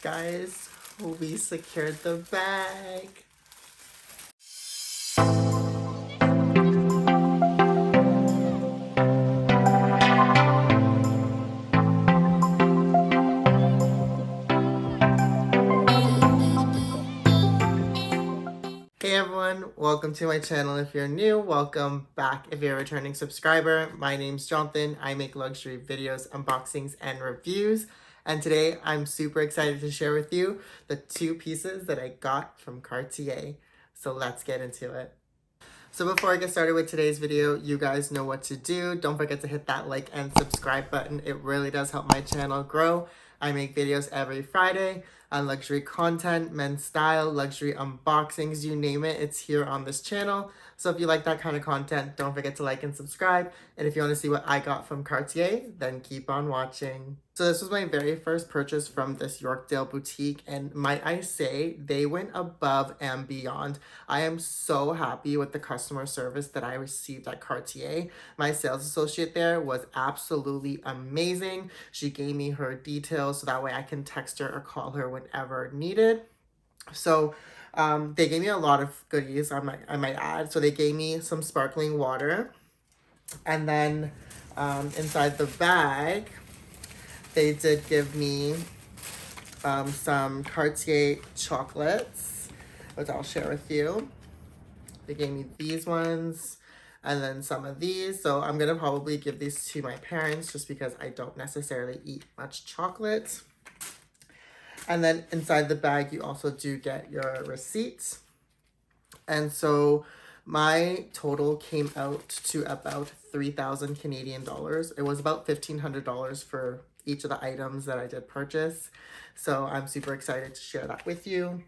Guys, we secured the bag. Hey everyone, welcome to my channel. If you're new, welcome back. If you're a returning subscriber, my name's Johnathon. I make luxury videos, unboxings, and reviews. And today I'm super excited to share with you the two pieces that I got from Cartier. So let's get into it. So before I get started with today's video, you guys know what to do. Don't forget to hit that like and subscribe button. It really does help my channel grow. I make videos every Friday on luxury content, men's style, luxury unboxings, you name it, it's here on this channel. So if you like that kind of content, don't forget to like and subscribe. And if you want to see what I got from Cartier, then keep on watching. So this was my very first purchase from this Yorkdale boutique, and might I say, they went above and beyond. I am so happy with the customer service that I received at Cartier. My sales associate there was absolutely amazing. She gave me her details so that way I can text her or call her whenever needed. So they gave me a lot of goodies, I might add. So they gave me some sparkling water, and then inside the bag, they did give me some Cartier chocolates, which I'll share with you. They gave me these ones and then some of these. So I'm going to probably give these to my parents just because I don't necessarily eat much chocolate. And then inside the bag, you also do get your receipts. And so my total came out to about 3,000 Canadian dollars. It was about $1,500 for each of the items that I did purchase. So I'm super excited to share that with you.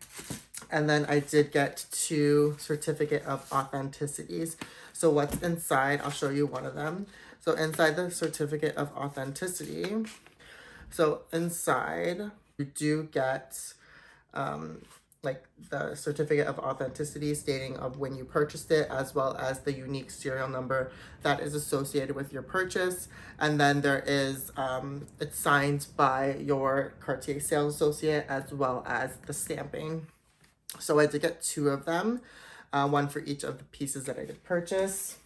And then I did get 2 certificate of authenticities. So what's inside, I'll show you one of them. So inside the certificate of authenticity, so inside you do get like the certificate of authenticity stating of when you purchased it, as well as the unique serial number that is associated with your purchase. And then there is, it's signed by your Cartier sales associate, as well as the stamping. So I did get 2 of them, one for each of the pieces that I did purchase.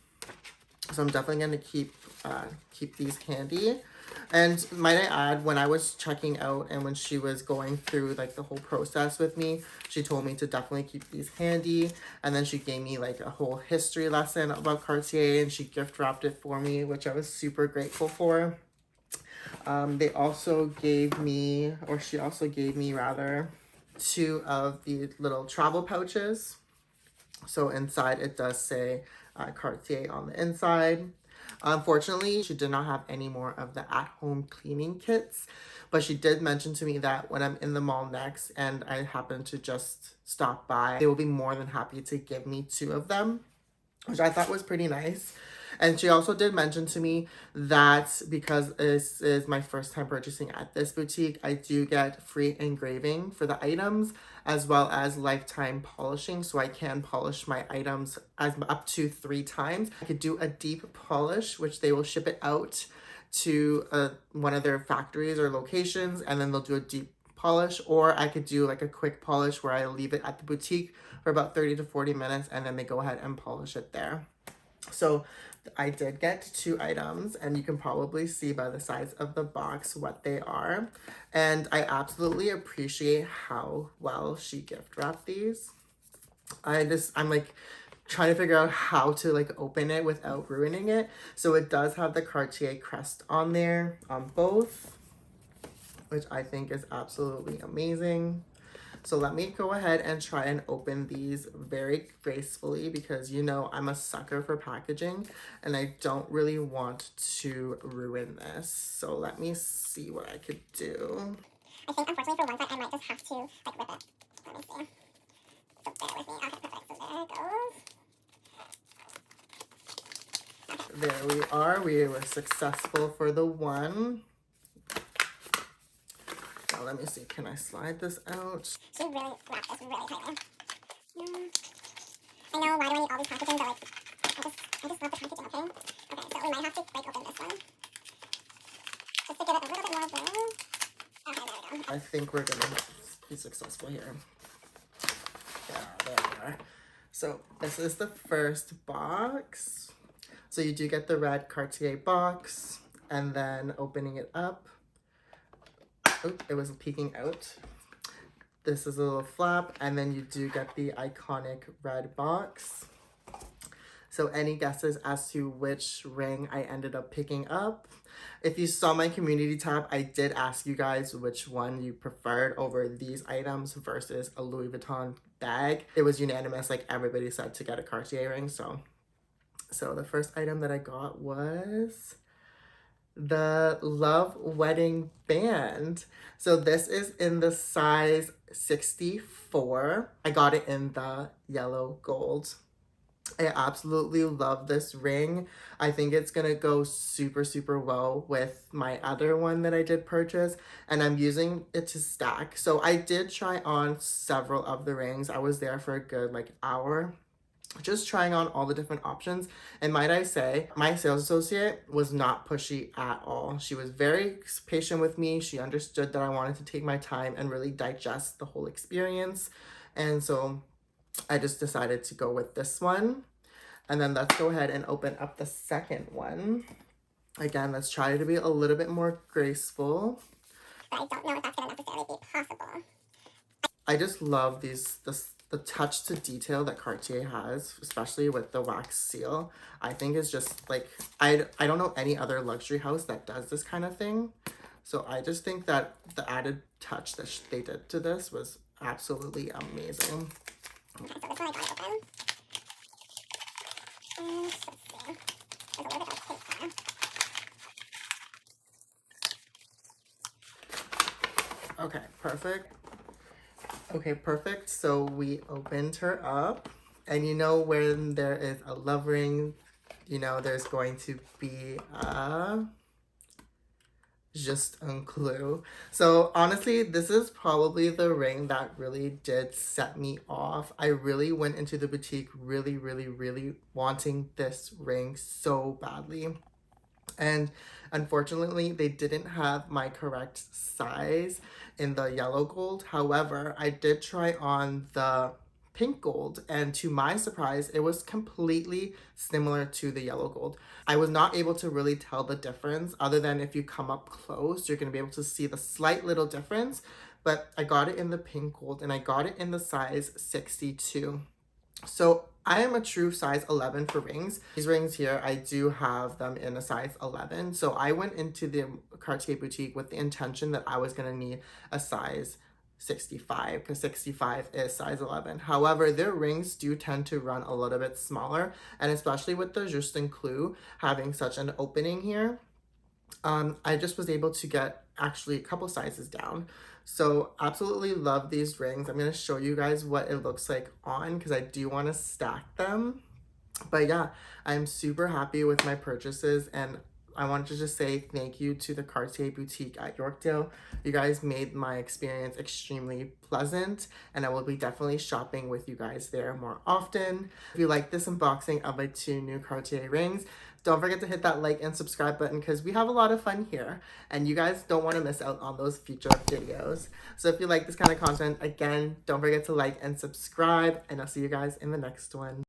So I'm definitely going to keep these handy. And might I add, when I was checking out and when she was going through like the whole process with me, she told me to definitely keep these handy. And then she gave me like a whole history lesson about Cartier, and she gift wrapped it for me, which I was super grateful for. They also gave me, or she also gave me rather, 2 of the little travel pouches. So inside it does say Cartier on the inside. Unfortunately, she did not have any more of the at-home cleaning kits, but she did mention to me that when I'm in the mall next and I happen to just stop by, they will be more than happy to give me 2 of them, which I thought was pretty nice. And she also did mention to me that because this is my first time purchasing at this boutique, I do get free engraving for the items, as well as lifetime polishing. So I can polish my items up to 3 times. I could do a deep polish, which they will ship it out to one of their factories or locations, and then they'll do a deep polish. Or I could do like a quick polish where I leave it at the boutique for about 30 to 40 minutes, and then they go ahead and polish it there. So I did get 2 items, and you can probably see by the size of the box what they are. And I absolutely appreciate how well she gift wrapped these. I'm like trying to figure out how to like open it without ruining it. So it does have the Cartier crest on there on both, which I think is absolutely amazing. So let me go ahead and try and open these very gracefully, because you know I'm a sucker for packaging and I don't really want to ruin this. So let me see what I could do. I think unfortunately for one side I might just have to like rip it. Let me see. So bear with me. Okay, perfect. So there it goes. There we are. We were successful for the one. Now let me see. Can I slide this out? She really wrapped this really tightly. I know, why do I need all these packaging, but like, I just love the packaging, okay? Okay, so we might have to break open this one. Just to give it a little bit more room. Okay, there we go. I think we're gonna be successful here. Yeah, there we are. So this is the first box. So you do get the red Cartier box, and then opening it up. Oh, it was peeking out. This is a little flap, and then you do get the iconic red box. So any guesses as to which ring I ended up picking up? If you saw my community tab, I did ask you guys which one you preferred over these items versus a Louis Vuitton bag. It was unanimous, like everybody said to get a Cartier ring. So the first item that I got was the Love Wedding Band. So this is in the size 64. I got it in the yellow gold. I absolutely love this ring. I think it's gonna go super, super well with my other one that I did purchase, and I'm using it to stack. So I did try on several of the rings. I was there for a good like hour, just trying on all the different options. And might I say, my sales associate was not pushy at all. She was very patient with me. She understood that I wanted to take my time and really digest the whole experience. And so I just decided to go with this one. And then let's go ahead and open up the second one. Again, let's try to be a little bit more graceful. But I don't know if that's going to necessarily be possible. I just love the touch to detail that Cartier has, especially with the wax seal. I think is just like, I don't know any other luxury house that does this kind of thing. So I just think that the added touch that they did to this was absolutely amazing. Okay, so this one I got open. And let's see. There's a little bit of tape there. Okay, perfect. Okay, perfect. So we opened her up. And you know when there is a love ring, you know there's going to be a Juste un Clou. So honestly, this is probably the ring that really did set me off. I really went into the boutique really, really, really wanting this ring so badly. And unfortunately, they didn't have my correct size in the yellow gold. However, I did try on the pink gold, and to my surprise, it was completely similar to the yellow gold. I was not able to really tell the difference, other than if you come up close, you're going to be able to see the slight little difference. But I got it in the pink gold, and I got it in the size 62. So I am a true size 11 for rings. These rings here, I do have them in a size 11. So I went into the Cartier boutique with the intention that I was going to need a size 65, because 65 is size 11. However, their rings do tend to run a little bit smaller, and especially with the Juste un Clou having such an opening here, I just was able to get actually a couple sizes down. So absolutely love these rings. I'm going to show you guys what it looks like on, because I do want to stack them. But yeah, I'm super happy with my purchases, and I wanted to just say thank you to the Cartier boutique at Yorkdale. You guys made my experience extremely pleasant, and I will be definitely shopping with you guys there more often. If you like this unboxing of my 2 new Cartier rings, don't forget to hit that like and subscribe button, because we have a lot of fun here and you guys don't want to miss out on those future videos. So if you like this kind of content, again, don't forget to like and subscribe, and I'll see you guys in the next one.